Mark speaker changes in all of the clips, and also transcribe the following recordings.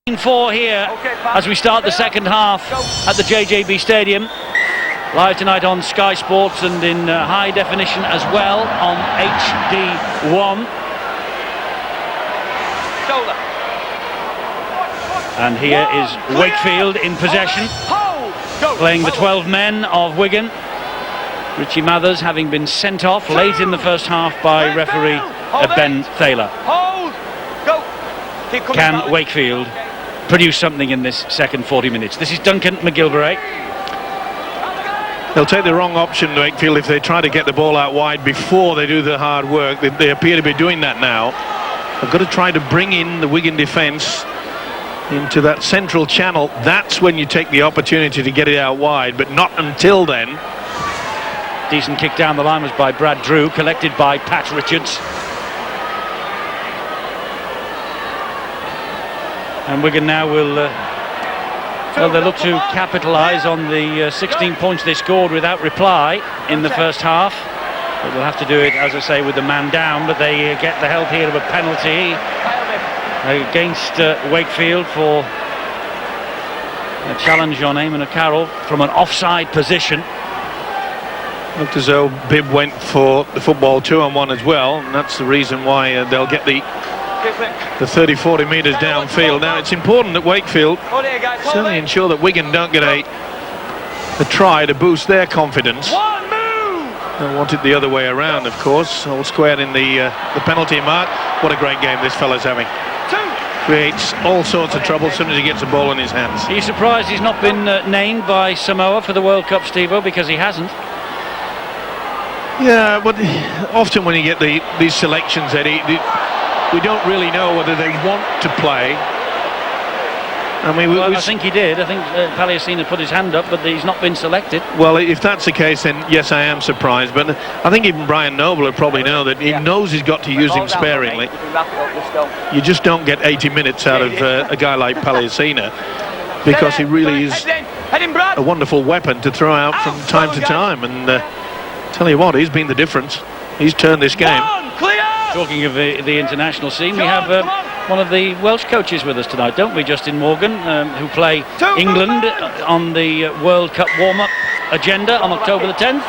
Speaker 1: 4 here as we start the second half at the JJB Stadium. Live tonight on Sky Sports and in high definition as well on HD1. And here is Wakefield in possession, playing the 12 men of Wigan. Richie Mathers having been sent off late in the first half by referee Ben Thaler. Can Wakefield produce something in this second 40 minutes? This is Duncan McGilvray.
Speaker 2: They'll take the wrong option, Wakefield, if they try to get the ball out wide before they do the hard work. They appear to be doing that now. They've got to try to bring in the Wigan defence into that central channel. That's when you take the opportunity to get it out wide, but not until then.
Speaker 1: Decent kick down the line was by Brad Drew, collected by Pat Richards. And Wigan now will they look to capitalise on the 16 points they scored without reply in the first half. But they'll have to do it, as I say, with the man down. But they get the help here of a penalty against Wakefield for a challenge on Eamon O'Carroll from an offside position.
Speaker 2: Looked as though Bibb went for the football 2-on-1 as well, and that's the reason why they'll get the 30-40 metres downfield. Now it's important that Wakefield certainly ensure that Wigan don't get a try to boost their confidence. They'll want it the other way around, of course. All squared in the penalty mark. What a great game this fella's having. Creates all sorts of trouble as soon as he gets the ball in his hands.
Speaker 1: Are you surprised he's not been named by Samoa for the World Cup, Steve-O? Because he hasn't.
Speaker 2: Yeah, but often when you get these selections, Eddie, we don't really know whether they want to play. I mean,
Speaker 1: I think he did. I think Palliasina put his hand up, but he's not been selected.
Speaker 2: Well, if that's the case, then yes, I am surprised. But I think even Brian Noble would probably know that he knows he's got to use him sparingly. You just don't get 80 minutes out of a guy like Palliasina, because he really is a wonderful weapon to throw out from time to time. And tell you what, he's been the difference. He's turned this game.
Speaker 1: Talking of the international scene, we have one of the Welsh coaches with us tonight, don't we, Justin Morgan, who play England on the World Cup warm-up agenda on October the 10th.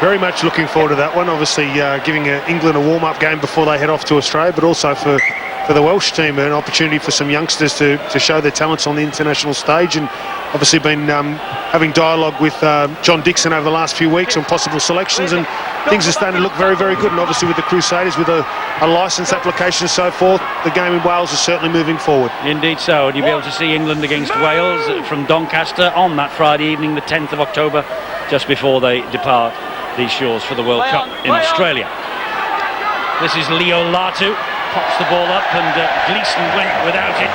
Speaker 3: Very much looking forward to that one. Obviously giving England a warm-up game before they head off to Australia, but also for the Welsh team an opportunity for some youngsters to show their talents on the international stage. And obviously been having dialogue with John Dixon over the last few weeks on possible selections, and things are starting to look very, very good. And obviously with the Crusaders, with a licence application and so forth, the game in Wales is certainly moving forward.
Speaker 1: Indeed so, and you'll be able to see England against Wales from Doncaster on that Friday evening, the 10th of October, just before they depart these shores for the World Cup in Australia. This is Leo Latu, pops the ball up, and Gleeson went without it.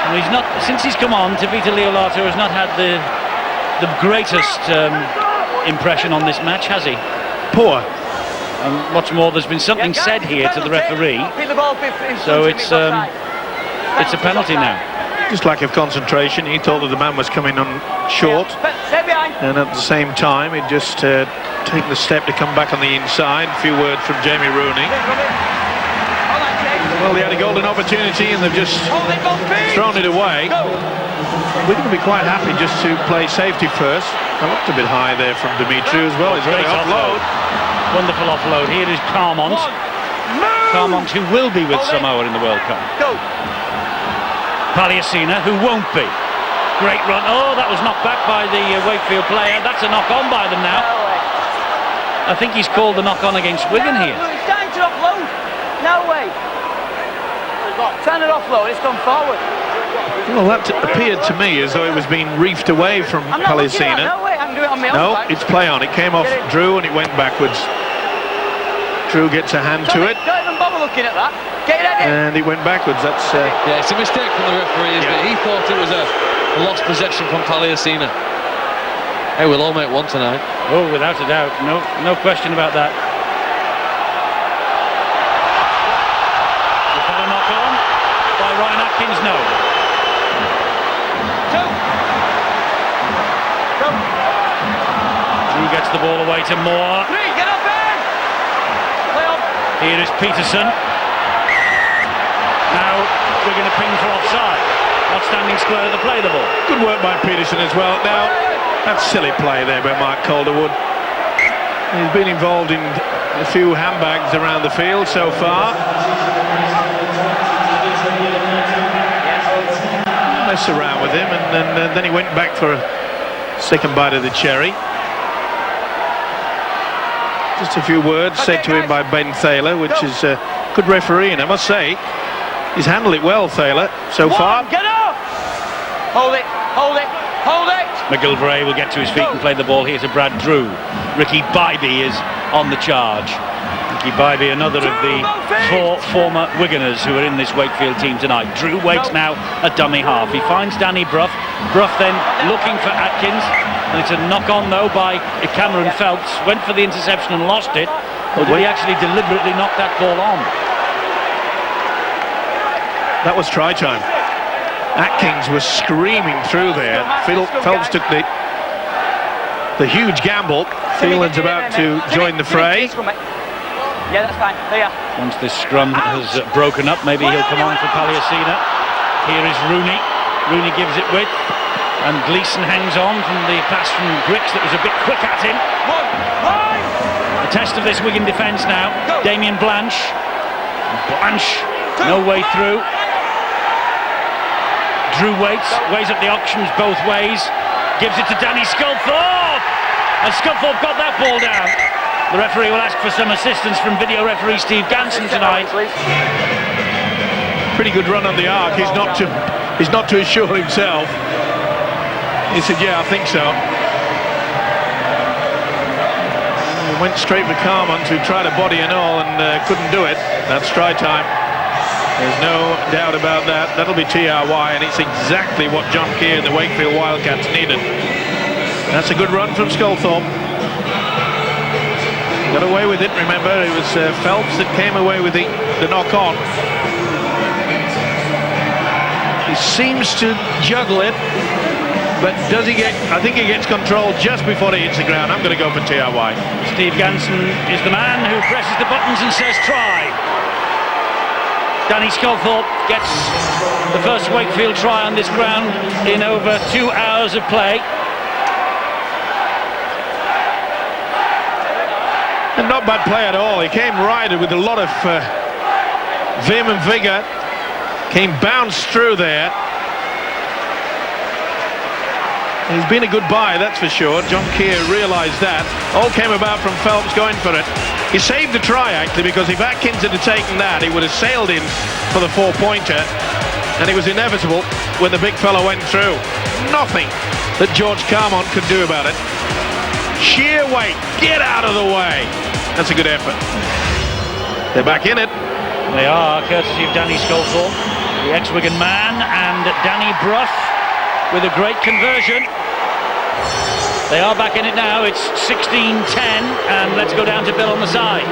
Speaker 1: And he's not, since he's come on, Tavita Leo Latu has not had the greatest impression on this match, has he?
Speaker 2: Poor.
Speaker 1: And what's more, there's been something said here to the referee, so it's a penalty now.
Speaker 2: Just lack of concentration. He thought that the man was coming on short, and at the same time he'd just taken the step to come back on the inside. A few words from Jamie Rooney. Well, they had a golden opportunity and they've just thrown it away. We're going to be quite happy just to play safety first. I looked a bit high there from Dimitri as well. He's ready to offload.
Speaker 1: Wonderful offload. Here is Carmont. Carmont, who will be with Samoa in the World Cup. Palliasina, who won't be. Great run. Oh, that was knocked back by the Wakefield player. That's a knock-on by them now. I think he's called the knock-on against Wigan here.
Speaker 4: It's time to offload. No way. Turn it offload. It's gone forward.
Speaker 2: Well, that appeared to me as though it was being reefed away from Palliasina.
Speaker 4: No way. I can do it on my own.
Speaker 2: No, it's play on. It came off Drew and it went backwards. Drew gets a hand to it.
Speaker 4: Don't even bother looking at that. Get it in.
Speaker 2: And it went backwards. That's
Speaker 5: yeah, it's a mistake from the referee, isn't it? He thought it was a lost possession from Palliasina. Hey, we'll all make one tonight.
Speaker 1: Oh, without a doubt. No question about that. Was that a knock-on by Ryan Atkins? No. Drew gets the ball away to Moore.
Speaker 4: Get up in. Play on.
Speaker 1: Here is Peterson. Now we're going to ping for offside. standing square to play the ball.
Speaker 2: Good work by Peterson as well. Now, that's silly play there by Mark Calderwood. He's been involved in a few handbags around the field so far. Mess around with him, and then he went back for a second bite of the cherry. Just a few words said to him by Ben Thaler, which is a good referee, and I must say, he's handled it well, Thaler, so far.
Speaker 4: Get up! Hold it, hold it, hold it!
Speaker 1: McGilvray will get to his feet and play the ball here to Brad Drew. Ricky Bybee is on the charge. Ricky Bybee, another of the 4 former Wiganers who are in this Wakefield team tonight. Drew waits now at dummy half. He finds Danny Brough. Brough then looking for Atkins. And it's a knock-on, though, by Cameron Phelps. Went for the interception and lost it. Or did he actually deliberately knock that ball on?
Speaker 2: That was try time. Atkins was screaming through there. Phelps took the huge gamble. Phelan's about to join the fray.
Speaker 4: Yeah, that's fine. Here.
Speaker 1: Once this scrum has broken up, maybe he'll come on for Palliasina. Here is Rooney. Rooney gives it width. And Gleeson hangs on from the pass from Griggs that was a bit quick at him. A test of this Wigan defence now. Damien Blanche. Blanche, no way through. Drew waits, weighs up the options both ways. Gives it to Danny Sculthorpe. And Sculthorpe got that ball down. The referee will ask for some assistance from video referee Steve Ganson tonight.
Speaker 2: Pretty good run on the arc. He's not too sure himself. He said, yeah, I think so. He went straight for Carmon to try to body and all, and couldn't do it. That's try time. There's no doubt about that. That'll be TRY, and it's exactly what John Keir and the Wakefield Wildcats needed. That's a good run from Sculthorpe. Got away with it, remember. It was Phelps that came away with the knock-on. He seems to juggle it. But does he get... I think he gets control just before he hits the ground. I'm going to go for TRY.
Speaker 1: Steve Ganson is the man who presses the buttons and says try. Danny Sculthorpe gets the first Wakefield try on this ground in over 2 hours of play.
Speaker 2: And not bad play at all. He came right with a lot of vim and vigour. Came bounced through there. He's been a good buy, that's for sure. John Keir realised that. All came about from Phelps going for it. He saved the try, actually, because if Atkins had taken that, he would have sailed in for the 4-pointer. And it was inevitable when the big fella went through. Nothing that George Carmon could do about it. Sheer weight. Get out of the way. That's a good effort. They're back in it.
Speaker 1: They are, courtesy of Danny Sculthorpe, the ex-Wigan man, and Danny Brough with a great conversion. They are back in it now. It's 16-10, and let's go down to Bill on the side.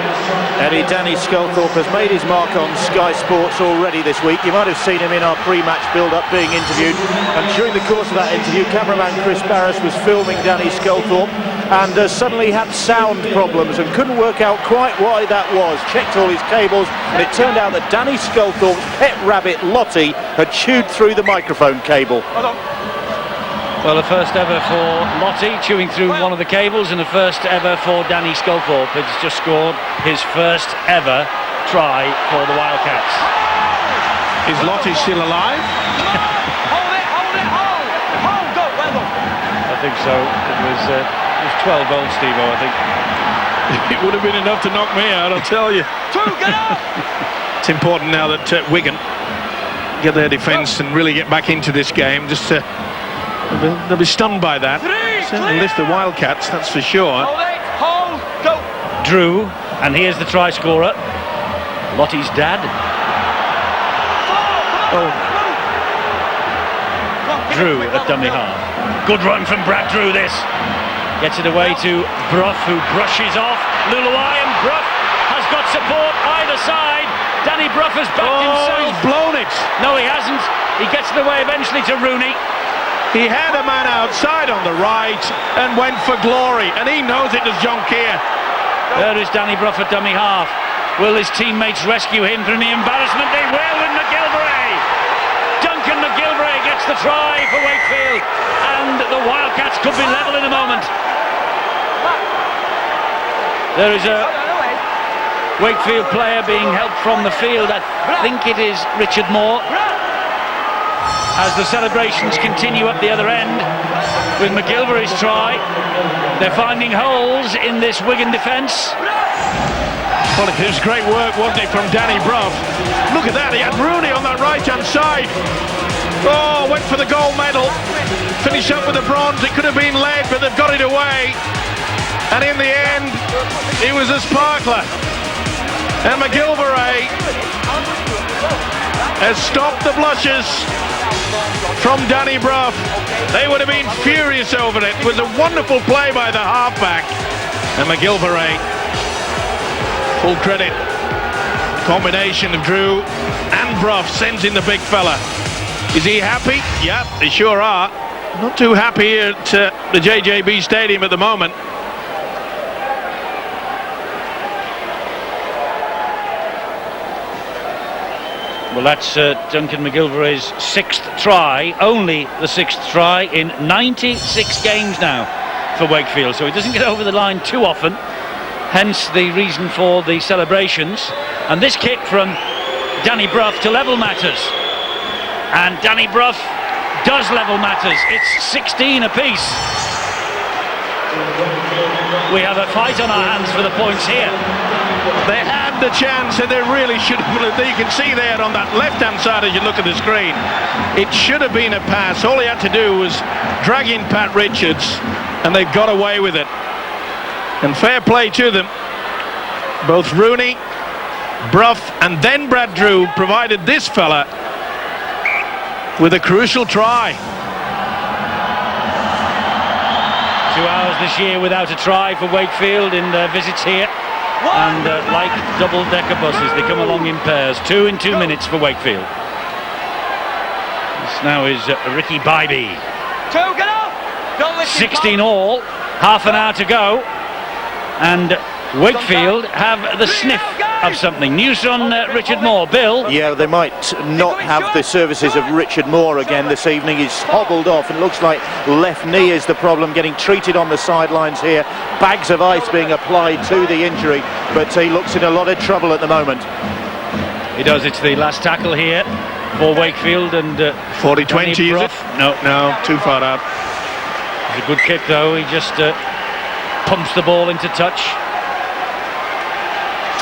Speaker 6: Eddie, Danny Sculthorpe has made his mark on Sky Sports already this week. You might have seen him in our pre-match build-up being interviewed, and during the course of that interview, cameraman Chris Barris was filming Danny Sculthorpe and suddenly had sound problems and couldn't work out quite why that was. Checked all his cables, and it turned out that Danny Sculthorpe's pet rabbit Lottie had chewed through the microphone cable.
Speaker 1: Well, the first ever for Lottie, chewing through one of the cables, and the first ever for Danny Sculthorpe. It's just scored his first ever try for the Wildcats.
Speaker 2: Is Lottie still alive?
Speaker 4: Hold it, hold it, hold, go, well done.
Speaker 1: I think so. It was 12 goals, Steve-O, I think.
Speaker 2: It would have been enough to knock me out, I'll tell you.
Speaker 4: Get up!
Speaker 2: It's important now that Wigan get their defence and really get back into this game. Just they'll be stunned by that. Certainly lift the Wildcats, that's for sure.
Speaker 4: Hold it, hold, go.
Speaker 1: Drew, and here's the try scorer, Lottie's dad.
Speaker 2: Oh,
Speaker 1: Drew at dummy half. Good run from Brad Drew, this. Gets it away to Brough, who brushes off Luluai, and Brough has got support either side. Danny Brough has backed himself.
Speaker 2: He's blown it.
Speaker 1: No, he hasn't. He gets it away eventually to Rooney.
Speaker 2: He had a man outside on the right and went for glory, and he knows it as John Keir.
Speaker 1: There is Danny Brough at dummy half. Will his teammates rescue him from the embarrassment? They will with McGilvray. Duncan McGilvray gets the try for Wakefield, and the Wildcats could be level in a moment. There is a Wakefield player being helped from the field. I think it is Richard Moore. As the celebrations continue up the other end with McGilvery's try, they're finding holes in this Wigan defence.
Speaker 2: Well, it was great work, wasn't it, from Danny Brough? Look at that, he had Rooney on that right-hand side. Oh, went for the gold medal. Finished up with the bronze. It could have been lead, but they've got it away. And in the end, it was a sparkler. And McGilvery has stopped the blushes from Danny Brough. They would have been furious over it. It was a wonderful play by the halfback. And McGilvery, full credit. Combination of Drew and Brough sends in the big fella. Is he happy? Yeah, they sure are. Not too happy here at the JJB Stadium at the moment.
Speaker 1: Well, that's Duncan McGilvery's 6th try, only the 6th try in 96 games now for Wakefield, so he doesn't get over the line too often, hence the reason for the celebrations. And this kick from Danny Brough to level matters, and Danny Brough does level matters. It's 16 apiece. We have a fight on our hands for the points here.
Speaker 2: They had the chance and they really should have. You can see there on that left-hand side as you look at the screen. It should have been a pass. All he had to do was drag in Pat Richards and they got away with it. And fair play to them. Both Rooney, Brough and then Brad Drew provided this fella with a crucial try.
Speaker 1: 2 hours this year without a try for Wakefield in their visits here. And like double-decker buses, they come along in pairs. 2 in 2 minutes for Wakefield. This now is Ricky Bybee. 16 all, half an hour to go, and Wakefield have the sniff of something. News on Richard Moore. Bill?
Speaker 6: Yeah, they might not have the services of Richard Moore again this evening. He's hobbled off and it looks like left knee is the problem, getting treated on the sidelines here. Bags of ice being applied to the injury, but he looks in a lot of trouble at the moment.
Speaker 1: He does. It's the last tackle here for Wakefield, and
Speaker 2: 40-20, is it? No, too far out.
Speaker 1: It's a good kick though. He just pumps the ball into touch.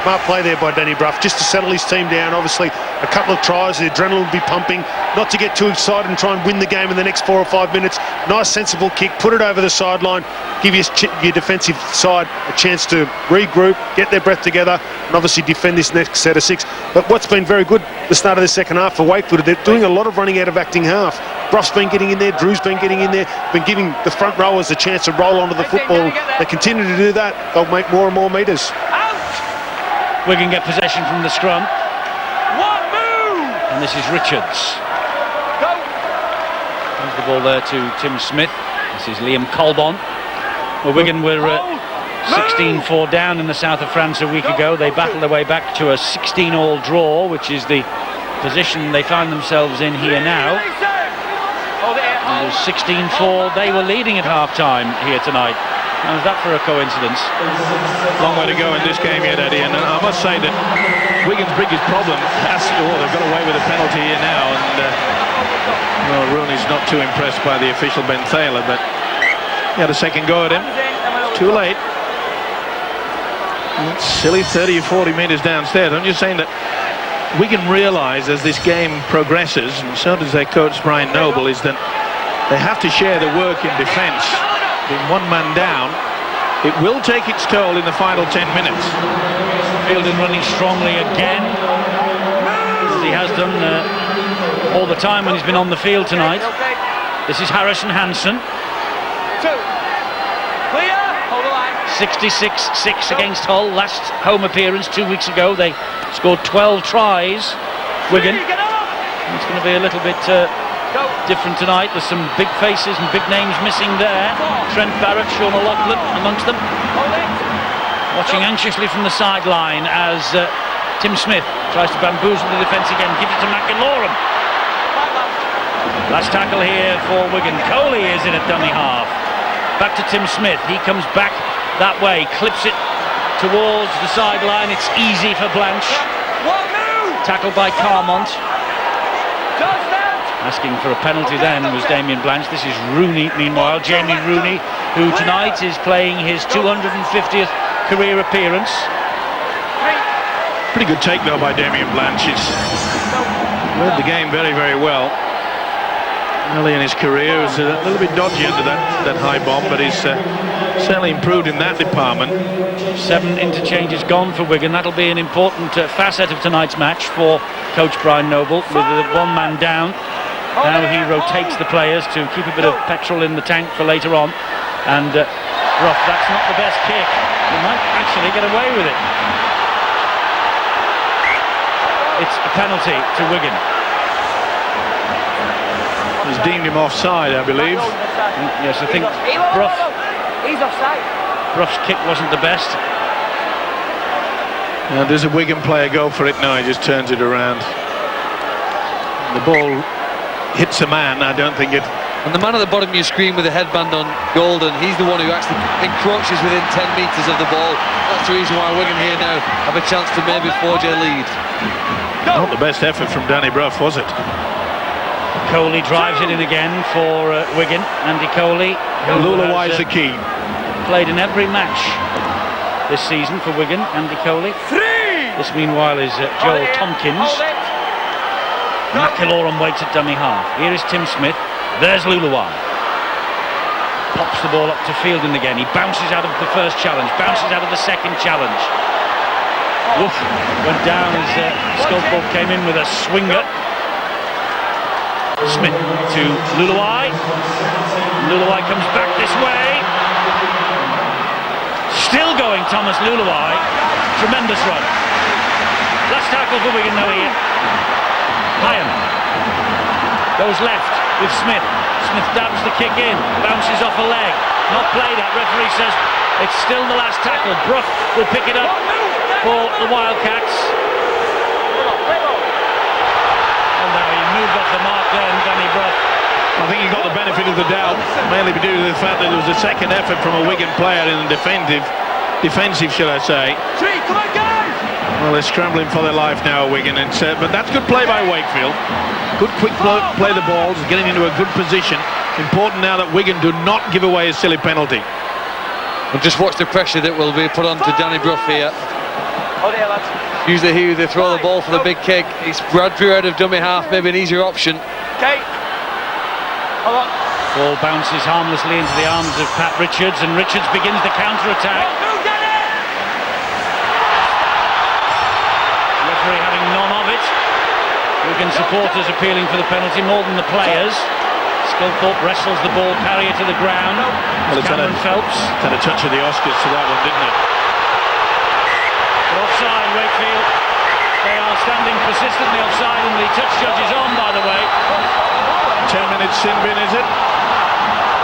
Speaker 3: Smart play there by Danny Brough, just to settle his team down. Obviously, a couple of tries, the adrenaline will be pumping. Not to get too excited and try and win the game in the next 4 or 5 minutes. Nice, sensible kick, put it over the sideline, give your defensive side a chance to regroup, get their breath together, and obviously defend this next set of 6. But what's been very good the start of the second half for Wakefield, they're doing a lot of running out of acting half. Brough's been getting in there, Drew's been getting in there, been giving the front rowers a chance to roll onto the football. They continue to do that, they'll make more and more metres.
Speaker 1: Wigan get possession from the scrum. And this is Richards. There's the ball there to Tim Smith. This is Liam Colbon. Well, Wigan were 16-4 down in the south of France a week ago. They battled their way back to a 16-all draw, which is the position they find themselves in here now. And it was 16-4. They were leading at half-time here tonight. How's that for a coincidence?
Speaker 2: Long way to go in this game yet, Eddie, and I must say that Wigan's biggest problem they've got away with a penalty here now, and Rooney's not too impressed by the official Ben Thaler, but he had a second go at him. Too late. It's silly, 30 or 40 metres downstairs. I'm just saying that Wigan realise as this game progresses, and so does their coach Brian Noble, is that they have to share the work in defence. Being one man down, it will take its toll in the final 10 minutes.
Speaker 1: Fielden running strongly again, as he has done all the time when he's been on the field tonight. This is Harrison Hansen. 66-6 against Hull. Last home appearance 2 weeks ago, they scored 12 tries. Wigan. It's going to be a little bit different tonight. There's some big faces and big names missing there. Trent Barrett, Sean O'Loughlin amongst them. Watching anxiously from the sideline as Tim Smith tries to bamboozle the defence again. Gives it to McIlorum. Last tackle here for Wigan. Coley is in at dummy half. Back to Tim Smith. He comes back that way, clips it towards the sideline. It's easy for Blanche. Tackled by Carmont. Asking for a penalty then was Damien Blanche. This is Rooney, meanwhile. Jamie Rooney, who tonight is playing his 250th career appearance.
Speaker 2: Pretty good take though by Damien Blanche. He's read the game very, very well. Early in his career, he was a little bit dodgy under that high bomb, but he's certainly improved in that department.
Speaker 1: 7 interchanges gone for Wigan. That'll be an important facet of tonight's match for coach Brian Noble, with the one man down. Now he rotates the players to keep a bit of petrol in the tank for later on. And Brough, that's not the best kick. He might actually get away with it. It's a penalty to Wigan.
Speaker 2: He's deemed him offside, I believe.
Speaker 1: Yes, I think Brough.
Speaker 4: He's offside.
Speaker 1: Brough's kick wasn't the best.
Speaker 2: Now does a Wigan player go for it? No, he just turns it around. The ball hits a man. I don't think it.
Speaker 5: And the man at the bottom of your screen with the headband on Golden, he's the one who actually encroaches within 10 metres of the ball. That's the reason why Wigan here now have a chance to maybe forge a lead.
Speaker 2: Not the best effort from Danny Brough, was it?
Speaker 1: Coley drives it in again for Wigan. Andy Coley.
Speaker 2: Lulawai is the key.
Speaker 1: Played in every match this season for Wigan. Andy Coley. This meanwhile is Joel Tompkins. McIlorum waits at dummy half. Here is Tim Smith. There's Lulawai. Pops the ball up to Fielding again. He bounces out of the first challenge, bounces out of the second challenge. Woof, went down as Sculthorpe came in with a swinger. Smith to Lulawai. Lulawai comes back this way. Still going, Thomas Lulawai. Tremendous run. Last tackle for Wigan now here. Ryan goes left with Smith. Smith dabs the kick in, bounces off a leg. Not played at. Referee says it's still the last tackle. Brough will pick it up for the Wildcats. And now he moved off the mark then, Danny Brough.
Speaker 2: I think he got the benefit of the doubt, mainly due to the fact that there was a second effort from a Wigan player in the defensive, shall I say.
Speaker 4: Come on, guys!
Speaker 2: Well, they're scrambling for their life now, Wigan, but that's good play by Wakefield. Good quick play the balls, getting into a good position. Important now that Wigan do not give away a silly penalty.
Speaker 5: And just watch the pressure that will be put on to Danny Brough here.
Speaker 4: Oh, there, lads.
Speaker 5: Usually here they throw the ball for the big kick. It's Bradbury out of dummy half, maybe an easier option.
Speaker 4: Okay. Hold on.
Speaker 1: Ball bounces harmlessly into the arms of Pat Richards, and Richards begins the counter-attack. Referee having none of it. Wigan supporters appealing for the penalty more than the players. Sculthorpe wrestles the ball carrier to the ground.
Speaker 2: Well,
Speaker 1: Cameron Phelps.
Speaker 2: Had a touch of the Oscars to that one, didn't it?
Speaker 1: But offside, Wakefield. They are standing persistently offside, and the touch judge is on, by the way.
Speaker 2: 10 minutes sin bin, is it?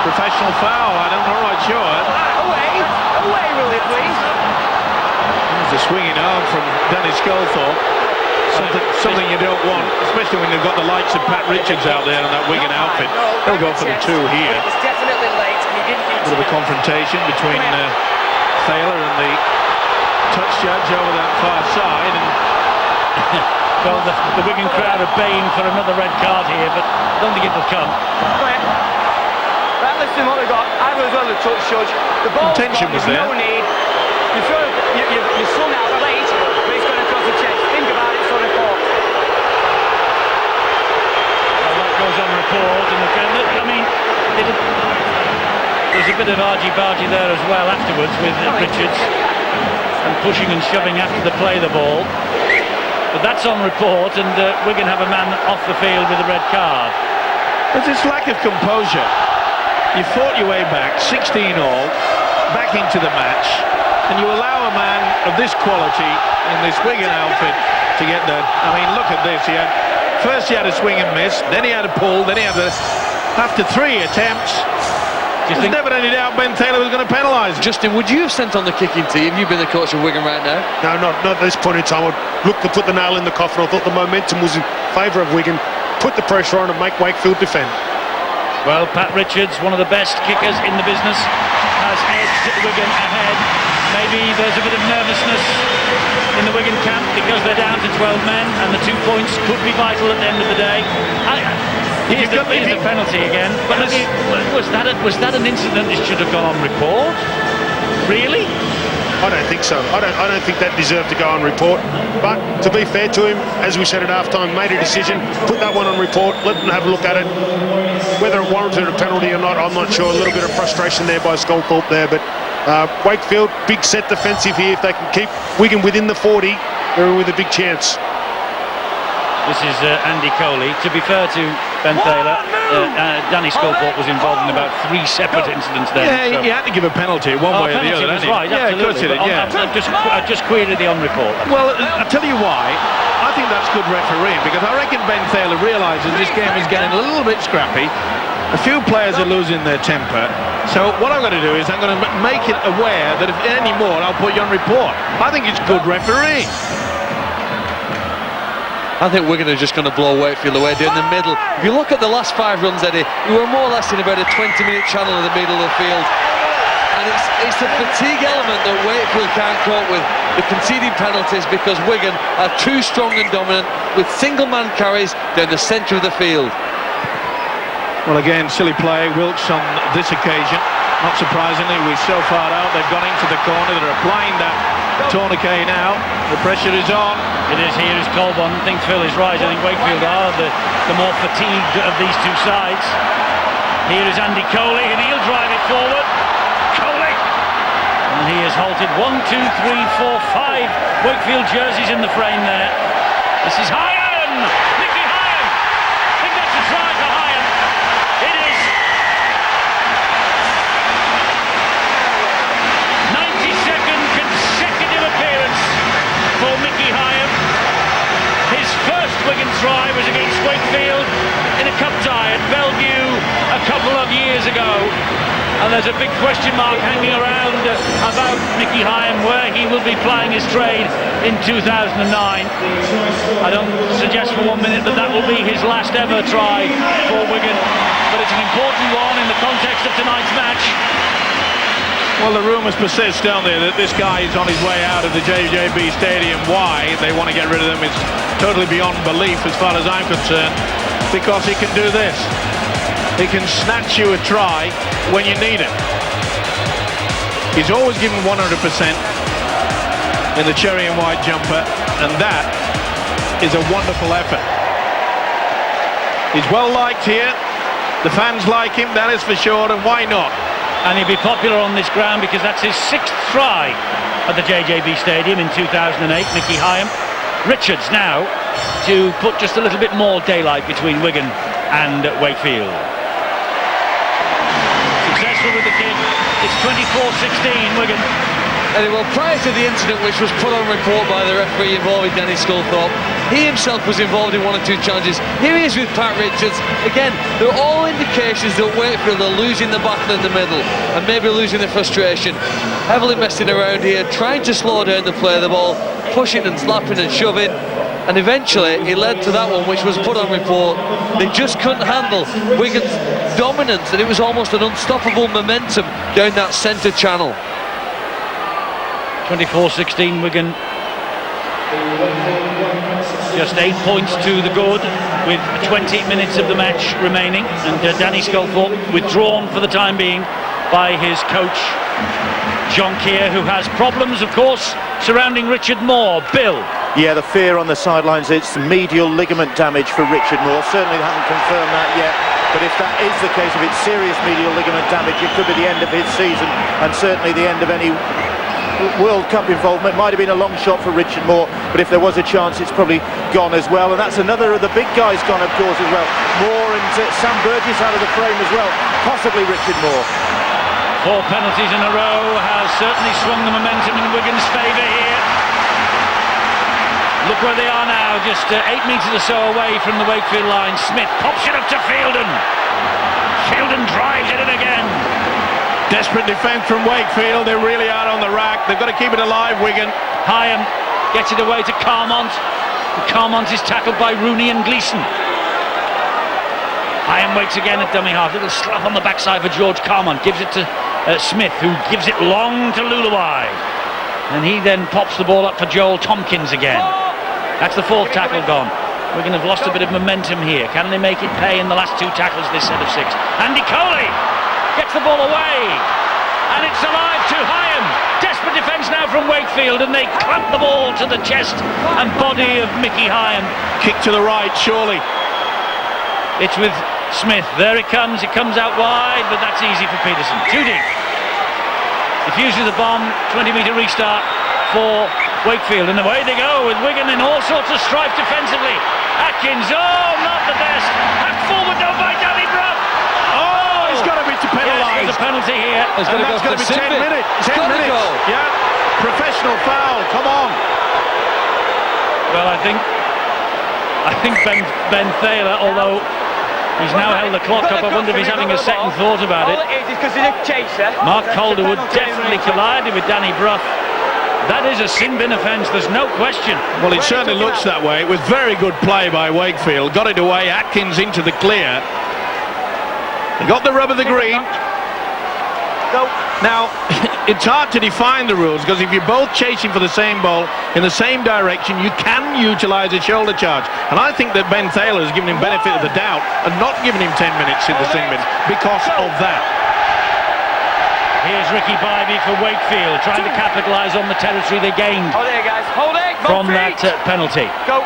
Speaker 2: Professional foul, I'm not right sure.
Speaker 4: Away, will it please?
Speaker 2: There's a swinging arm from Danny Sculthorpe. Something you don't want, especially when you've got the likes of Pat Richards out there in that Wigan outfit. They'll go for the two here.
Speaker 4: It was definitely late, and he didn't
Speaker 2: Bit of a confrontation between Thaler and the touch judge over that far side. And
Speaker 1: well, the Wigan crowd are baying for another red card here, but I don't think it will come.
Speaker 4: Right, listen what we've got. I was on the touch judge. The ball
Speaker 2: Tension was there.
Speaker 4: No need. You've slung out late, but it's going to cause a chest. Think about it, it's on report.
Speaker 1: Well, that goes on report, and I mean, there's a bit of argy-bargy there as well afterwards with Richards, and pushing and shoving after the play the ball. But that's on report, and Wigan have a man off the field with a red card.
Speaker 2: there's this lack of composure. You fought your way back, 16-all, back into the match, and you allow a man of this quality in this Wigan outfit to get there. I mean, look at this. First he had a swing and miss, then he had a pull, then he had after 3 attempts. There's never any doubt Ben Taylor was going to penalise.
Speaker 5: Justin, would you have sent on the kicking team? You've been the coach of Wigan right now.
Speaker 3: No, not at this point in time. I looked to put the nail in the coffin. I thought the momentum was in favour of Wigan. put the pressure on and make Wakefield defend.
Speaker 1: Well, Pat Richards, one of the best kickers in the business, has edged Wigan ahead. Maybe there's a bit of nervousness in the Wigan camp because they're down to 12 men and the 2 points could be vital at the end of the day. Here's the penalty again. But was that an incident that should have gone on report? Really?
Speaker 3: I don't think so. I don't think that deserved to go on report. But to be fair to him, as we said at half-time, made a decision, put that one on report, let them have a look at it. Whether it warranted a penalty or not, I'm not sure. A little bit of frustration there by Sculthorpe there, but Wakefield, big set defensive here. If they can keep Wigan within the 40, they're in with a big chance.
Speaker 1: This is Andy Coley. To be fair to Ben Thaler, Danny Sculthorpe was involved in about 3 separate incidents there.
Speaker 2: Yeah, you had to give a penalty one way or the other.
Speaker 1: Was right,
Speaker 2: yeah, of course it did. Yeah.
Speaker 1: I just queried the on report.
Speaker 2: Well, I'll tell you why. I think that's good refereeing, because I reckon Ben Thaler realises this game is getting a little bit scrappy. A few players are losing their temper. So what I'm going to do is I'm going to make it aware that if any more, I'll put you on report. I think it's good refereeing.
Speaker 5: I think Wigan are just going to blow Wakefield away down the middle. If you look at the last 5 runs, Eddie, we were more or less in about a 20-minute channel in the middle of the field. And it's the fatigue element that Wakefield can't cope with, the conceding penalties, because Wigan are too strong and dominant with single-man carries down the centre of the field.
Speaker 2: Well, again, silly play, Wilkes on this occasion. Not surprisingly, we're so far out, they've gone into the corner, they're applying that tourniquet now. The pressure is on.
Speaker 1: It is. Here is Colborne. I think Phil is right. I think Wakefield are the more fatigued of these two sides. Here is Andy Coley, and he'll drive it forward. Coley! And he has halted 1, 2, 3, 4, 5 Wakefield jerseys in the frame there. This is Hyam! Mickey Hyam! I think that's a try for Hyam. It is. 92nd consecutive appearance for Mickey Hyam. His first Wigan try was against Wakefield in a cup tie at Bellevue a couple of years ago. And there's a big question mark hanging around about Mickey Hyam, where he will be plying his trade in 2009. I don't suggest for 1 minute that will be his last ever try for Wigan, but it's an important one in the context of tonight's match.
Speaker 2: Well, the rumours persist, don't they, that this guy is on his way out of the JJB Stadium. Why they want to get rid of him is totally beyond belief as far as I'm concerned, because he can do this. He can snatch you a try when you need it. He's always given 100% in the cherry and white jumper, and that is a wonderful effort. He's well liked here. The fans like him, that is for sure, and why not?
Speaker 1: And he'll be popular on this ground because that's his 6th try at the JJB Stadium in 2008, Mickey Hyam. Richards now to put just a little bit more daylight between Wigan and Wakefield. Successful with the kick. It's 24-16 Wigan.
Speaker 5: Well, prior to the incident which was put on report by the referee involving Danny Sculthorpe, he himself was involved in 1 or 2 challenges. Here he is with Pat Richards. Again, there are all indications that Wakefield are losing the battle in the middle and maybe losing the frustration. Heavily messing around here, trying to slow down the play of the ball, pushing and slapping and shoving. And eventually it led to that one which was put on report. They just couldn't handle Wigan's dominance, and it was almost an unstoppable momentum down that centre channel.
Speaker 1: 24-16 Wigan. Just 8 points to the good with 20 minutes of the match remaining, and Danny Sculthorpe withdrawn for the time being by his coach John Keir, who has problems of course surrounding Richard Moore. Bill.
Speaker 6: Yeah, the fear on the sidelines, it's medial ligament damage for Richard Moore. Certainly they haven't confirmed that yet, but if that is the case, if it's serious medial ligament damage, it could be the end of his season and certainly the end of any World Cup involvement. Might have been a long shot for Richard Moore, but if there was a chance, it's probably gone as well. And that's another of the big guys gone, of course, as well. Moore and Sam Burgess out of the frame as well, possibly Richard Moore.
Speaker 1: 4 penalties in a row has certainly swung the momentum in Wigan's favour here. Look where they are now, just 8 metres or so away from the Wakefield line. Smith pops it up to Fielden. Fielden drives it in again.
Speaker 2: Desperate defence from Wakefield. They really are on the rack. They've got to keep it alive, Wigan.
Speaker 1: Hyam gets it away to Carmont. Carmont is tackled by Rooney and Gleeson. Hyam waits again at dummy half. Little slap on the backside for George Carmont. Gives it to Smith, who gives it long to Luluai. And he then pops the ball up for Joel Tompkins again. That's the fourth tackle gone. We're going to have lost a bit of momentum here. Can they make it pay in the last two tackles this set of six? Andy Coley gets the ball away. And it's alive to Hyam. Desperate defence now from Wakefield, and they clamp the ball to the chest and body of Mickey Hyam.
Speaker 2: Kick to the right, surely.
Speaker 1: It's with Smith. There it comes out wide, but that's easy for Peterson. Too deep. Defuses the bomb, 20-metre restart for Wakefield, and away they go with Wigan in all sorts of strife defensively. Atkins, oh, not the best. Hacked forward though by Danny Brough.
Speaker 2: Oh, he's got to be penalised.
Speaker 1: Yes, there's a penalty here.
Speaker 5: It's going to go for 10
Speaker 2: minutes. 10 minutes.
Speaker 5: Go.
Speaker 2: Yeah, professional foul. Come on.
Speaker 1: Well, I think Ben Thaler, although he's now held the clock up, I wonder if he's having a second thought about it.
Speaker 4: All it is because he's a chaser.
Speaker 1: Mark Calderwood definitely collided with Danny Brough. That is a sin bin offence, there's no question.
Speaker 2: Well, it certainly looks that way. It was very good play by Wakefield. Got it away, Atkins into the clear. He got the rub of the green.
Speaker 4: Go.
Speaker 2: Now, it's hard to define the rules, because if you're both chasing for the same ball in the same direction, you can utilise a shoulder charge. And I think that Ben Thaler has given him benefit of the doubt and not given him 10 minutes in the sin bin because of that.
Speaker 1: Here's Ricky Bybee for Wakefield, trying to capitalise on the territory they gained
Speaker 4: Hold it, guys. Hold it.
Speaker 1: from that penalty.
Speaker 4: Go.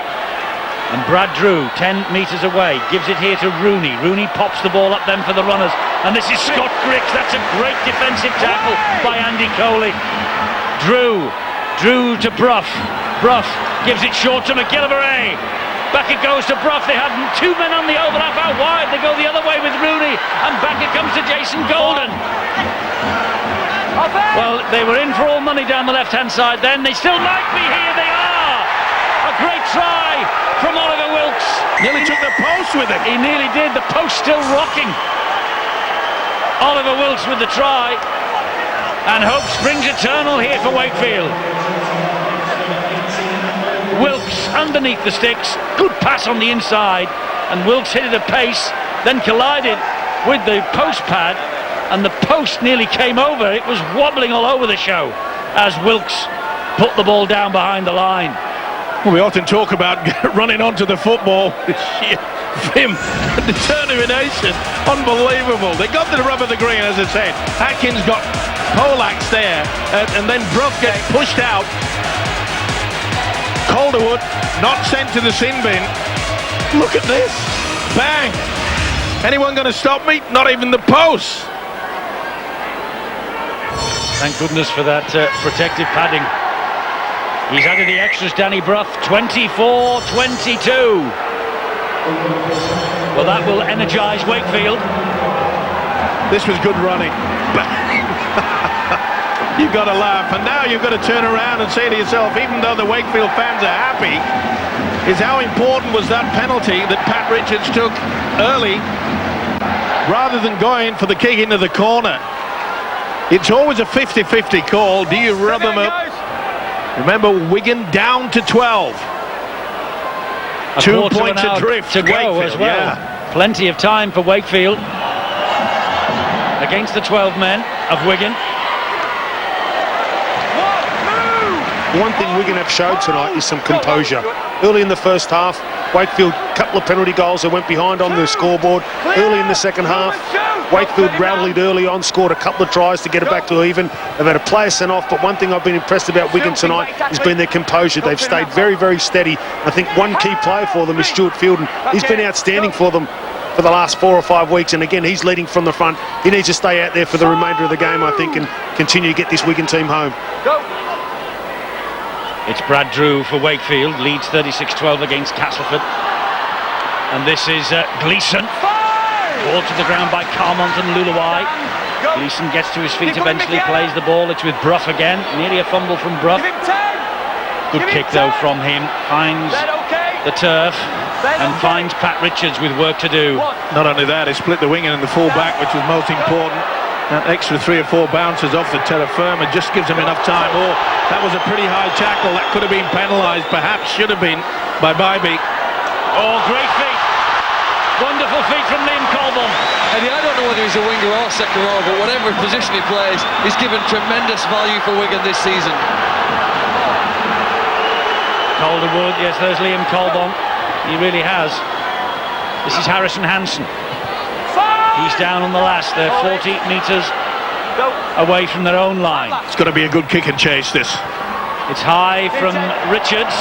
Speaker 1: And Brad Drew, 10 metres away, gives it here to Rooney. Rooney pops the ball up then for the runners. And this is Scott Griggs. That's a great defensive tackle by Andy Coley. Drew to Brough. Brough gives it short to McGillivray. Back it goes to Brough. They had two men on the overlap out wide. They go the other way with Rooney. And back it comes to Jason Golden. Well, they were in for all money down the left-hand side then. They still might be here. They are. A great try from Oliver Wilkes.
Speaker 2: Nearly took the post with him.
Speaker 1: He nearly did. The post still rocking. Oliver Wilkes with the try. And hope springs eternal here for Wakefield. Wilkes underneath the sticks. Good pass on the inside. And Wilkes hit it at pace. Then collided with the post pad. And the post nearly came over. It was wobbling all over the show as Wilkes put the ball down behind the line.
Speaker 2: Well, we often talk about running onto the football. Vim, determination, unbelievable. They got the rub of the green, as I said. Atkins got poleaxed there, and then Brough gets pushed out. Calderwood not sent to the sin bin. Look at this. Bang. Anyone going to stop me? Not even the post.
Speaker 1: Thank goodness for that protective padding. He's added the extras, Danny Brough, 24-22. Well, that will energise Wakefield.
Speaker 2: This was good running. You've got to laugh, and now you've got to turn around and say to yourself, even though the Wakefield fans are happy, is how important was that penalty that Pat Richards took early rather than going for the kick into the corner. It's always a 50-50 call. Do you rub them up? Remember, Wigan down to 12. 2 points adrift
Speaker 1: to go
Speaker 2: Wakefield,
Speaker 1: as well.
Speaker 2: Yeah.
Speaker 1: Plenty of time for Wakefield against the 12 men of Wigan.
Speaker 3: One thing Wigan have showed tonight is some composure. Early in the first half, Wakefield, couple of penalty goals that went behind on the scoreboard. Early in the second half, Wakefield rallied early on, scored a couple of tries to get it back to even. They've had a player sent off, but one thing I've been impressed about Wigan tonight has been their composure. They've stayed very, very steady. I think one key player for them is Stuart Fielden. He's been outstanding for them for the last 4 or 5 weeks, and again, he's leading from the front. He needs to stay out there for the remainder of the game, I think, and continue to get this Wigan team home.
Speaker 1: It's Brad Drew for Wakefield, leads 36-12 against Castleford. And this is Gleeson. Ball to the ground by Carmont and Luluai. Gleeson gets to his feet eventually, plays the ball. It's with Brough again. Nearly a fumble from Brough. Good kick though from him. Finds the turf and finds Pat Richards with work to do.
Speaker 2: Not only that, he split the winger and the full back, which was most important. That extra 3 or 4 bounces off the terra firma just gives him enough time. Oh, that was a pretty high tackle. That could have been penalised, perhaps should have been, by Bybee.
Speaker 1: Oh, great feat. Wonderful feat from Liam Collins.
Speaker 5: whether he's a winger or second row, but whatever position he plays, he's given tremendous value for Wigan this season.
Speaker 1: Calderwood, yes, there's Liam Colbon. He really has. This is Harrison Hansen. He's down on the last. They're 40 metres away from their own line.
Speaker 2: It's going to be a good kick and chase, this.
Speaker 1: It's high from Richards.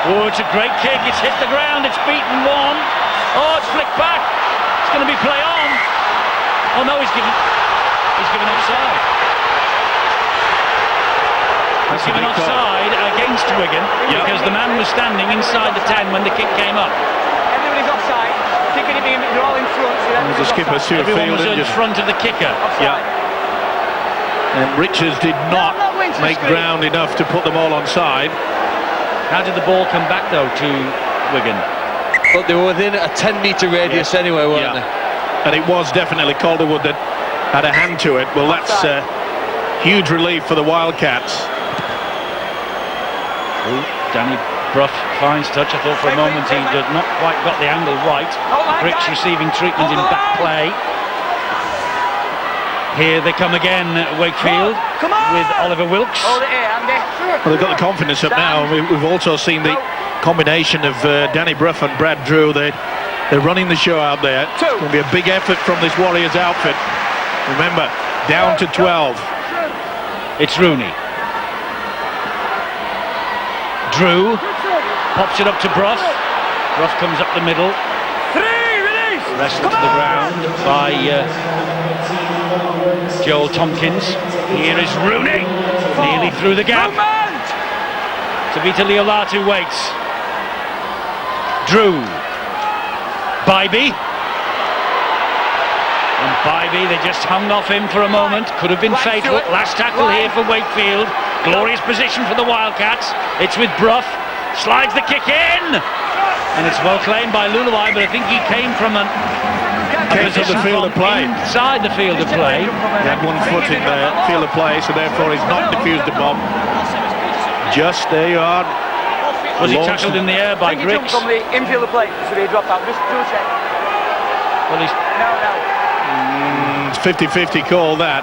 Speaker 1: Oh, it's a great kick. It's hit the ground. It's beaten one. Oh, it's flicked back. It's going to be play on. Oh no, he's given offside. He's given offside against Wigan because the man was standing inside the 10 when the kick came up.
Speaker 4: Everybody's offside. Kicking him in, they're all in front. So
Speaker 2: The skipper through the
Speaker 1: Everyone
Speaker 2: field
Speaker 1: was
Speaker 2: and
Speaker 1: in front of the kicker.
Speaker 2: yeah. And Richards did not make ground enough to put them all on side.
Speaker 1: How did the ball come back though to Wigan?
Speaker 5: But they were within a 10-metre radius anyway, weren't they?
Speaker 2: And it was definitely Calderwood that had a hand to it. Well, that's huge relief for the Wildcats.
Speaker 1: Ooh, Danny Brough finds touch. I thought for a moment he did not quite got the angle right. Bricks receiving treatment in back play. Here they come again, Wakefield, with Oliver Wilkes.
Speaker 4: Hold it here, Andy.
Speaker 2: Well, they've got the confidence up now. We've also seen the combination of Danny Brough and Brad Drew. They're running the show out there. It's going to be a big effort from this Warriors outfit. Remember, down to 12.
Speaker 1: It's Rooney. Drew pops it up to Brough. Brough comes up the middle. Wrestled to the ground by Joel Tompkins. Here is Rooney, nearly through the gap. Tavita Leolatu waits. Drew. Bybee. And Bybee, they just hung off him for a moment. Could have been fatal. Last tackle here for Wakefield. Glorious position for the Wildcats. It's with Brough. Slides the kick in. And it's well claimed by Luluai, but I think he came from a
Speaker 2: position the field of play.
Speaker 1: Inside the field of play.
Speaker 2: He had 1 foot in the field of play, so therefore he's not defused the bomb. Just there you are.
Speaker 1: Was he tackled in the air by Griggs?
Speaker 4: From the infield of play, so he dropped out. Just do a check.
Speaker 1: Well, he's...
Speaker 2: It's 50-50 call, that.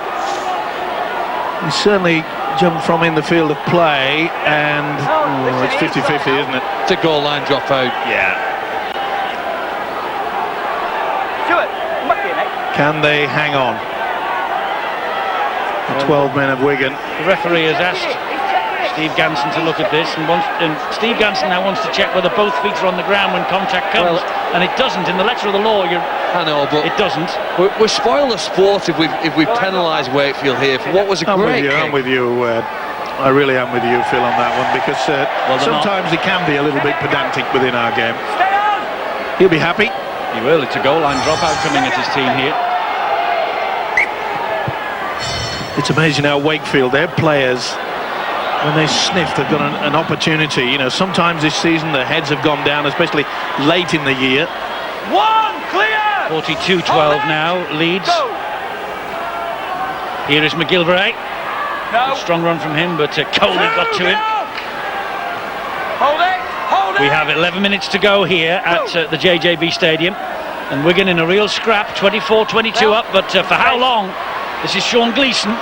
Speaker 2: He certainly jumped from in the field of play, and it's 50-50, isn't it?
Speaker 5: It's a goal line drop out.
Speaker 2: Yeah.
Speaker 4: Stuart, come back here, mate.
Speaker 2: Can they hang on? The 12 men of Wigan.
Speaker 1: The referee has asked Steve Ganson to look at this, and Steve Ganson now wants to check whether both feet are on the ground when contact comes, and it doesn't. In the letter of the law,
Speaker 5: I know, but
Speaker 1: it doesn't.
Speaker 5: We spoil the sport if we penalise Wakefield here for what was a great kick.
Speaker 2: I'm with you. I really am with you, Phil, on that one, because sometimes he can be a little bit pedantic within our game. He'll be happy.
Speaker 1: He will. It's a goal line dropout coming at his team here.
Speaker 2: It's amazing how Wakefield, their players, when they sniff, they've got an opportunity. You know, sometimes this season their heads have gone down, especially late in the year.
Speaker 1: 42-12 now, Leeds. Here is McGilvray. A strong run from him, but Coley got to him. We have 11 minutes to go here at the JJB Stadium, and Wigan in a real scrap, 24-22 up, but for how long? This is Sean Gleeson.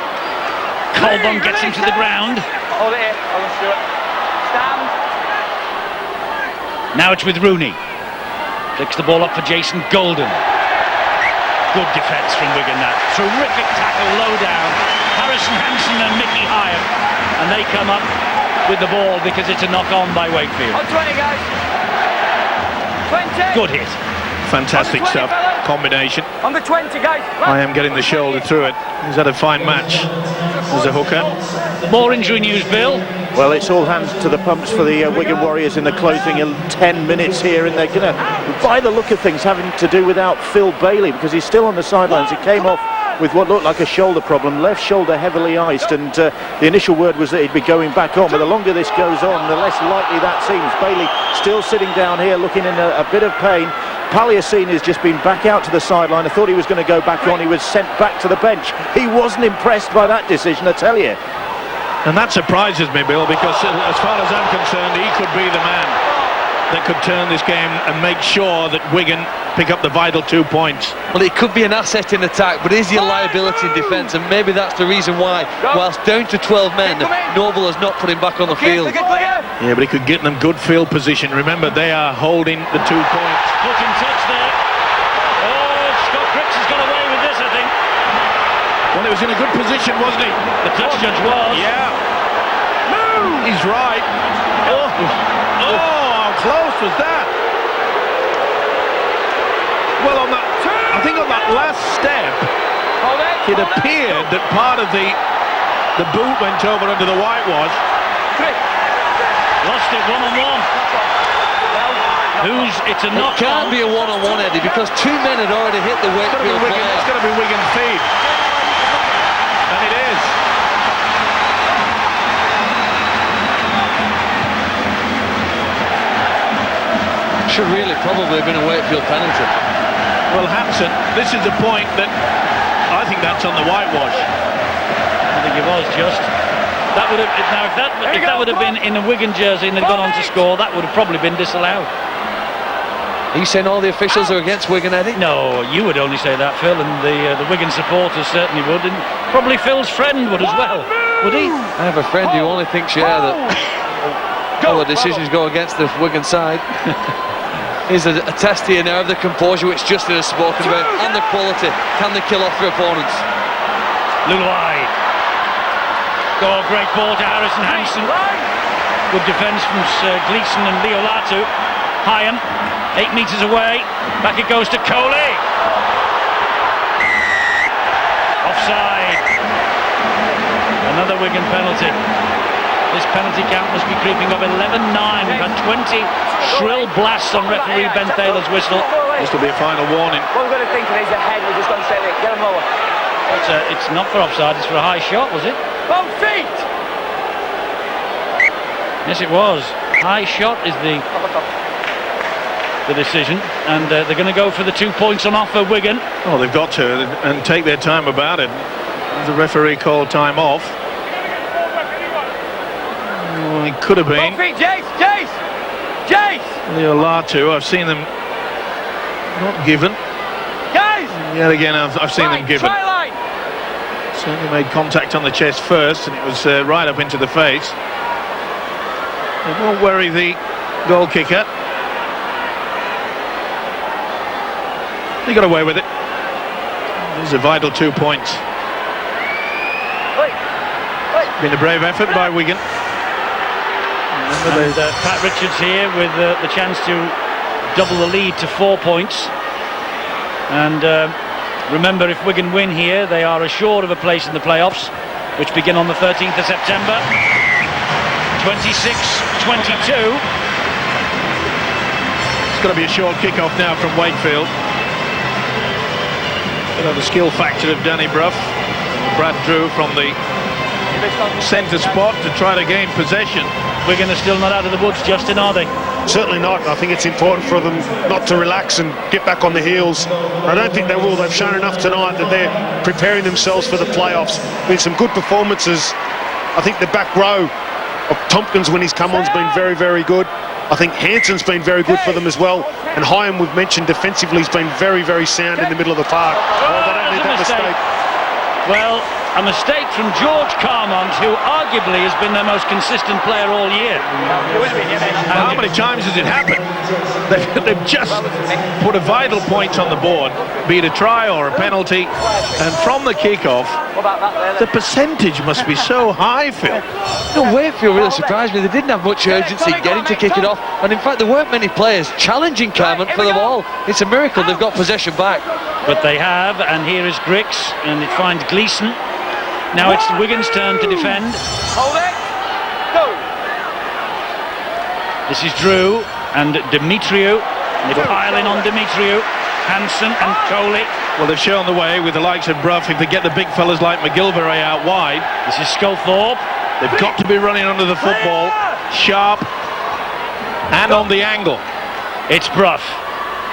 Speaker 1: Colbon gets him to the ground.
Speaker 4: Hold it here. Hold on, Stuart. Stand.
Speaker 1: Now it's with Rooney. Flicks the ball up for Jason Golden. Good defence from Wigan, that. Terrific tackle low down. Harrison Hansen and Mickey Hyam. And they come up with the ball because it's a knock-on by Wakefield.
Speaker 4: On 20, guys. 20.
Speaker 1: Good hit.
Speaker 2: Fantastic stuff. Combination.
Speaker 4: On the 20, guys.
Speaker 2: I am getting the shoulder through it. He's had a fine match as a hooker.
Speaker 1: More injury news, Bill.
Speaker 6: Well, it's all hands to the pumps for the Wigan Warriors in the closing 10 minutes here, and they're going to, by the look of things, having to do without Phil Bailey because he's still on the sidelines. He came off with what looked like a shoulder problem, left shoulder heavily iced, and the initial word was that he'd be going back on, but the longer this goes on, the less likely that seems. Bailey still sitting down here looking in a bit of pain. Paliasini has just been back out to the sideline. I thought he was going to go back on. He was sent back to the bench. He wasn't impressed by that decision, I tell you.
Speaker 2: And that surprises me, Bill, because as far as I'm concerned, he could be the man. that could turn this game and make sure that Wigan pick up the vital 2 points.
Speaker 5: Well, it could be an asset in attack, but is he a liability in defence? And maybe that's the reason why, whilst down to 12 men, Noble has not put him back on the field.
Speaker 2: Yeah, but he could get them good field position. Remember, they are holding the 2 points.
Speaker 1: Foot in touch there. Oh, Scott Cripps has got away with this, I think.
Speaker 2: Well, he was in a good position, wasn't he?
Speaker 1: The touch judge was.
Speaker 2: Yeah. He's right. Oh, how close was that? Well, on that, I think on that last step, it appeared that part of the boot went over under the whitewash.
Speaker 1: Lost it one-on-one. It's a knock.
Speaker 5: It can't be a one-on-one, Eddie, because 2 men had already hit the Wakefield player.
Speaker 2: It's going to be Wigan feed. And it is.
Speaker 5: Should really probably have been a Wakefield penalty.
Speaker 2: Well, Hampson, this is the point that I think that's on the whitewash.
Speaker 1: I think it was just. That would have now if that would have been in a Wigan jersey and they'd gone on to score, that would have probably been disallowed.
Speaker 5: Are you saying all the officials are against Wigan, Eddie?
Speaker 1: No, you would only say that, Phil, and the Wigan supporters certainly would, and probably Phil's friend would as well, would he?
Speaker 5: I have a friend who only thinks, that all the decisions go against the Wigan side. Here's a test here now of the composure which Justin has spoken about, and the quality. Can they kill off their opponents?
Speaker 1: Luluai. Oh, great ball to Harrison Hansen. Good defence from Gleeson and Leo Latu. Hyam, 8 metres away. Back it goes to Coley. Offside. Another Wigan penalty. This penalty count must be creeping up 11-9. We've had 20 shrill blasts on referee Ben Thaler's whistle.
Speaker 2: This will be a final warning.
Speaker 4: What we're going to think is ahead, we're just going to say, get him lower.
Speaker 1: It's not for offside, it's for a high shot, was it?
Speaker 4: Both feet!
Speaker 1: Yes, it was. High shot is the decision, and they're going to go for the 2 points on offer, Wigan.
Speaker 2: Oh, they've got to, and take their time about it. The referee called time off. Oh, it could have been.
Speaker 4: Both feet, Jace!
Speaker 2: Leo Latu, I've seen them not given.
Speaker 4: Guys!
Speaker 2: Yet again, I've seen them given.
Speaker 4: Try line!
Speaker 2: Certainly made contact on the chest first, and it was right up into the face. It won't worry the goal kicker. He got away with it. There's a vital 2 points. Been a brave effort by Wigan.
Speaker 1: And Pat Richards here with the chance to double the lead to 4 points. And remember, if Wigan win here, they are assured of a place in the playoffs, which begin on the 13th of September. 26-22.
Speaker 2: It's got to be a short kick-off now from Wakefield. The skill factor of Danny Brough. Brad Drew from the centre spot to try to gain possession.
Speaker 1: Wigan are still not out of the woods, Justin, are they?
Speaker 3: Certainly not. I think it's important for them not to relax and get back on the heels. I don't think they will. They've shown enough tonight that they're preparing themselves for the playoffs. Been some good performances. I think the back row of Tompkins, when he's come on, has been very, very good. I think Hansen's been very good for them as well. And Hyam, we've mentioned defensively, has been very, very sound in the middle of the park. Well, they don't need that mistake.
Speaker 1: Well, a mistake from George Carmont, who arguably has been their most consistent player all year.
Speaker 2: How many times has it happened? They've just put a vital point on the board, be it a try or a penalty, and from the kick-off, the percentage must be so high, Phil.
Speaker 5: No, Wakefield really surprised me. They didn't have much urgency getting to kick it off, and in fact there weren't many players challenging Carmont for the ball. It's a miracle they've got possession back.
Speaker 1: But they have, and here is Grix, and it finds Gleeson. Now it's Wigan's turn to defend.
Speaker 4: Hold it! Go!
Speaker 1: This is Drew and Demetriou. They pile in on Demetriou. Hansen and Coley.
Speaker 2: Well, they've shown the way with the likes of Brough. If they get the big fellas like McGilvray out wide,
Speaker 1: This is Sculthorpe.
Speaker 2: they've got to be running under the football, sharp and on the angle.
Speaker 1: It's Brough.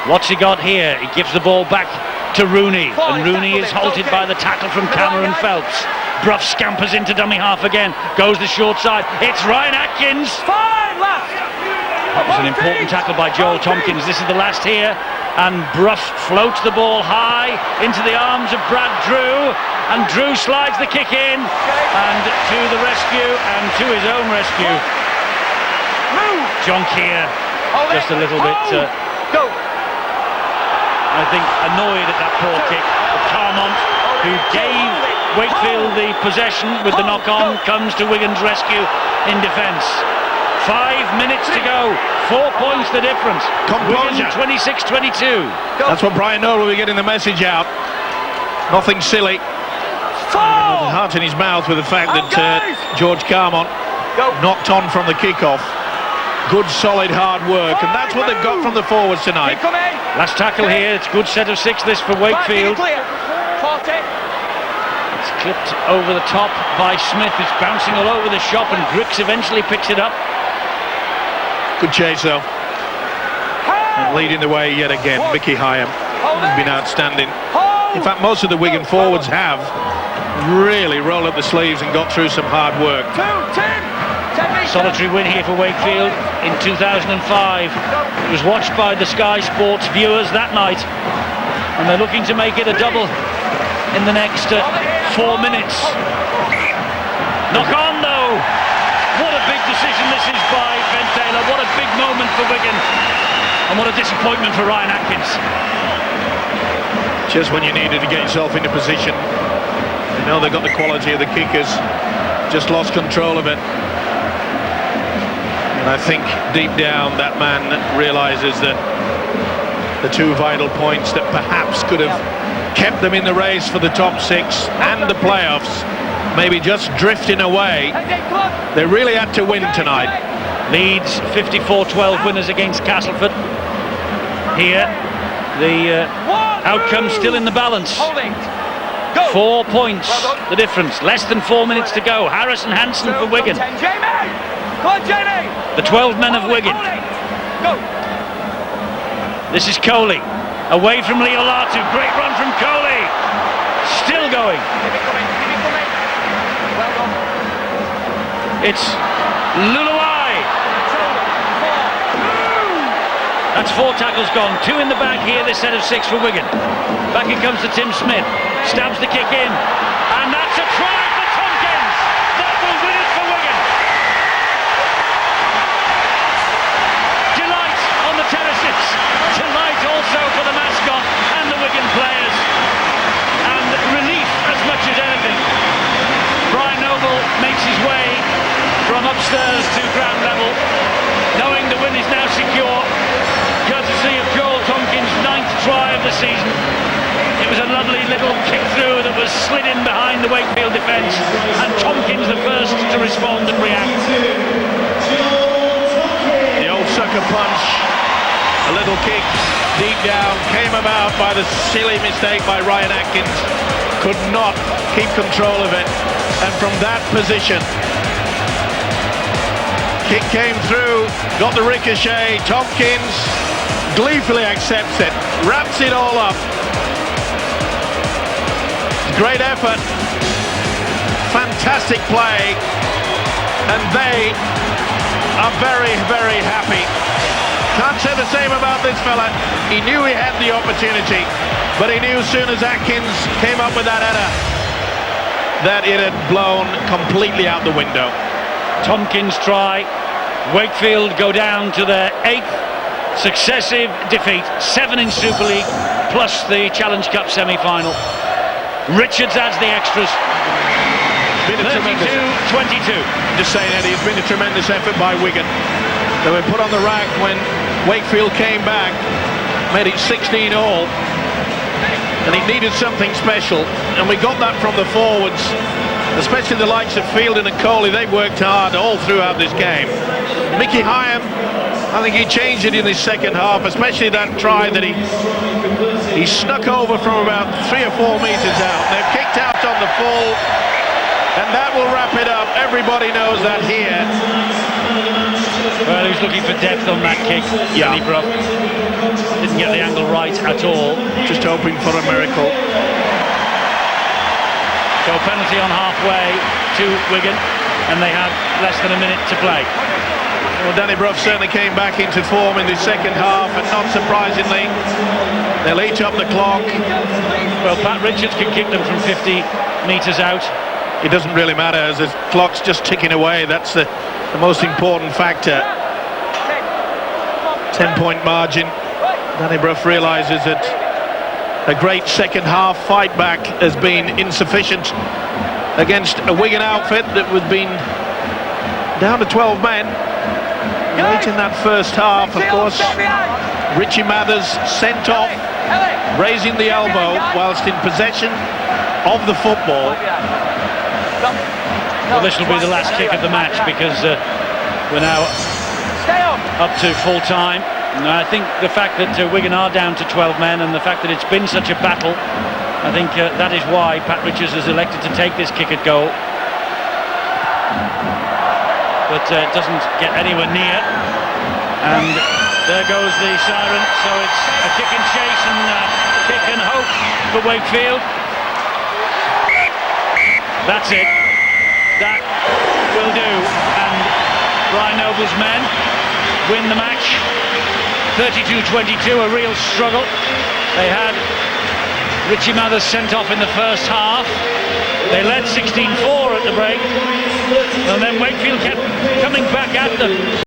Speaker 1: What's he got here? He gives the ball back to Rooney, and Rooney is halted by the tackle from Cameron Phelps. Brough scampers into dummy half again, goes the short side. It's Ryan Atkins.
Speaker 4: 5 left!
Speaker 1: That was an important tackle by Joel Tompkins. This is the last here, and Brough floats the ball high into the arms of Brad Drew, and Drew slides the kick in, and to the rescue, and to his own rescue, John Keir, just a little bit, I think, annoyed at that poor kick. But Carmont, who gave Wakefield the possession with the knock-on, comes to Wigan's rescue in defence. 5 minutes to go, 4 points the difference.
Speaker 2: Composure.
Speaker 1: 26-22.
Speaker 2: That's what Brian Noble will be getting the message out. Nothing silly. The heart in his mouth with the fact that George Carmont knocked on from the kick-off. Good, solid, hard work, and that's what they've got from the forwards tonight.
Speaker 1: Last tackle here, it's a good set of 6 this for Wakefield. It's clipped over the top by Smith. It's bouncing all over the shop, and Griggs eventually picks it up.
Speaker 2: Good chase though. And leading the way yet again, Mickey Hyam has been outstanding. In fact, most of the Wigan forwards have really rolled up the sleeves and got through some hard work.
Speaker 1: Solitary win here for Wakefield in 2005. It was watched by the Sky Sports viewers that night, and they're looking to make it a double in the next 4 minutes. Knock on though. What a big decision this is by Ben Taylor. What a big moment for Wigan, and what a disappointment for Ryan Atkins.
Speaker 2: Just when you needed to get yourself into position. You know they've got the quality of the kickers, just lost control of it. And I think deep down that man realises that the 2 vital points that perhaps could have kept them in the race for the top 6 and the playoffs, maybe just drifting away, they really had to win tonight.
Speaker 1: Leeds 54-12 winners against Castleford. Here, the outcome still in the balance. 4 points the difference, less than 4 minutes to go. Harrison Hansen for Wigan. The 12 men of Wigan. This is Coley, away from Leolatu. Great run from Coley. Still going. It's Luluai. That's 4 tackles gone. 2 in the back here, this set of 6 for Wigan. Back it comes to Tim Smith. Stabs the kick in. And that's a try for Tompkins. That will win it for Wigan. Delight on the terraces. Delight also for the mascot and the Wigan players. And relief as much as anything. Brian Noble makes his way from upstairs to ground level, knowing the win is now secure, courtesy of Joel Tompkins' 9th try of the season. It was a lovely little kick through that was slid in behind the Wakefield defence, and Tompkins the first to respond and react.
Speaker 2: The old sucker punch, a little kick deep down, came about by the silly mistake by Ryan Atkins. Could not keep control of it, and from that position, kick came through, got the ricochet. Tompkins gleefully accepts it, wraps it all up. Great effort, fantastic play, and they are very, very happy. Can't say the same about this fella. He knew he had the opportunity, but he knew as soon as Atkins came up with that header that it had blown completely out the window.
Speaker 1: Tompkins' try. Wakefield go down to their 8th successive defeat, 7 in Super League, plus the Challenge Cup semi-final. Richards adds the extras. 32-22.
Speaker 2: Just saying, Eddie, it's been a tremendous effort by Wigan. They were put on the rack when Wakefield came back, made it 16 all, and it needed something special, and we got that from the forwards, especially the likes of Fielden and Coley. They've worked hard all throughout this game. Mickey Hyam, I think he changed it in his second half, especially that try that he snuck over from about 3 or 4 metres out. They've kicked out on the full, and that will wrap it up. Everybody knows that here.
Speaker 1: Well, he was looking for depth on that kick.
Speaker 2: Yeah.
Speaker 1: Brough didn't get the angle right at all.
Speaker 2: Just hoping for a miracle.
Speaker 1: So penalty on halfway to Wigan, and they have less than a minute to play.
Speaker 2: Well, Danny Brough certainly came back into form in the second half, and not surprisingly, they'll eat up the clock.
Speaker 1: Well, Pat Richards can kick them from 50 metres out.
Speaker 2: It doesn't really matter as the clock's just ticking away. That's the most important factor. 10-point margin. Danny Brough realises that a great second half fight back has been insufficient against a Wigan outfit that was been down to 12 men. Late in that first half, of course, Richie Mathers sent off, raising the elbow whilst in possession of the football.
Speaker 1: Well, this will be the last kick of the match because we're now up to full time. And I think the fact that Wigan are down to 12 men and the fact that it's been such a battle, I think that is why Pat Richards has elected to take this kick at goal. But it doesn't get anywhere near. And there goes the siren. So it's a kick and chase and kick and hope for Wakefield. That's it. That will do. And Brian Noble's men win the match. 32-22, a real struggle. They had Richie Mathers sent off in the first half. They led 16-4 at the break. And then Wakefield kept coming back at them.